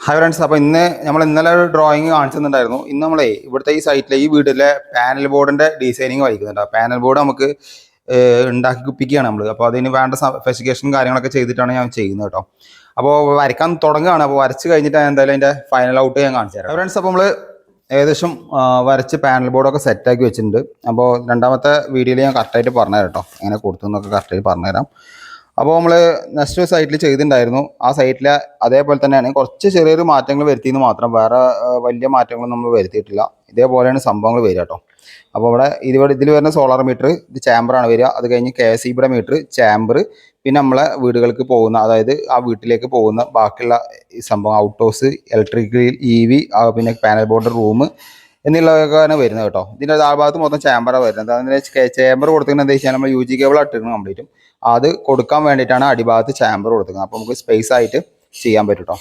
Hi friends, അപ്പോൾ ഇന്നലെ ഒരു ഡ്രോയിങ് കാണിച്ചിട്ടുണ്ടായിരുന്നു. ഇന്ന് നമ്മളെ ഇവിടുത്തെ ഈ സൈറ്റിലെ ഈ വീട്ടിലെ പാനൽ ബോർഡിൻ്റെ ഡിസൈനിങ് വഹിക്കുന്നുണ്ട്. ആ പാനൽ ബോർഡ് നമുക്ക് ഉണ്ടാക്കി കുപ്പിക്കുകയാണ് നമ്മൾ. അപ്പോൾ അതിന് വേണ്ട സ്പെസിഫിക്കേഷനും കാര്യങ്ങളൊക്കെ ചെയ്തിട്ടാണ് ഞാൻ ചെയ്യുന്നത് കേട്ടോ. അപ്പോൾ വരയ്ക്കാൻ തുടങ്ങുകയാണ്. അപ്പോൾ വരച്ച് കഴിഞ്ഞിട്ട് എന്തായാലും അതിൻ്റെ ഫൈനൽ ഔട്ട് ഞാൻ കാണിച്ചു തരാം ഫ്രണ്ട്സ്. അപ്പോൾ നമ്മൾ ഏകദേശം വരച്ച് പാനൽ ബോർഡൊക്കെ സെറ്റാക്കി വെച്ചിട്ടുണ്ട്. അപ്പോൾ രണ്ടാമത്തെ വീഡിയോയിൽ ഞാൻ കറക്റ്റായിട്ട് പറഞ്ഞുതരാം കേട്ടോ, എങ്ങനെ കൊടുത്തു എന്നൊക്കെ കറക്റ്റായിട്ട് പറഞ്ഞുതരാം. അപ്പോൾ നമ്മൾ നെക്സ്റ്റ് സൈറ്റിൽ ചെയ്തിട്ടുണ്ടായിരുന്നു. ആ സൈറ്റിൽ അതേപോലെ തന്നെയാണ്, കുറച്ച് ചെറിയൊരു മാറ്റങ്ങൾ വരുത്തിയെന്ന് മാത്രം, വേറെ വലിയ മാറ്റങ്ങളൊന്നും നമ്മൾ വരുത്തിയിട്ടില്ല. ഇതേപോലെയാണ് സംഭവങ്ങൾ വരിക കേട്ടോ. അപ്പോൾ ഇതിൽ വരുന്ന സോളാർ മീറ്റർ, ഇത് ചാമ്പറാണ് വരിക. അത് കഴിഞ്ഞ് KSEBിയുടെ മീറ്റർ, ചാമ്പർ, പിന്നെ നമ്മളെ വീടുകൾക്ക് പോകുന്ന, അതായത് ആ വീട്ടിലേക്ക് പോകുന്ന ബാക്കിയുള്ള ഈ സംഭവം ഔട്ട് ഹൗസ്, ഇലക്ട്രിക്കൽ, EV, പിന്നെ പാനൽ ബോർഡ്, റൂം എന്നുള്ളതൊക്കെയാണ് വരുന്നത് കേട്ടോ. ഇതിൻ്റെ താഴ്ഭാഗത്ത് മൊത്തം ചാമ്പറാണ് വരുന്നത്. അതിന് ചാമ്പർ കൊടുത്തിരിക്കുന്നത് എന്താ വെച്ചാൽ നമ്മൾ UG കേബിൾ ഇട്ടിരിക്കുന്നത് കംപ്ലീറ്റും. അത് കൊടുക്കാൻ വേണ്ടിയിട്ടാണ് അടിഭാഗത്ത് ചാമ്പർ കൊടുത്തിരിക്കുന്നത്. അപ്പോൾ നമുക്ക് സ്പേസ് ആയിട്ട് ചെയ്യാൻ പറ്റും കേട്ടോ.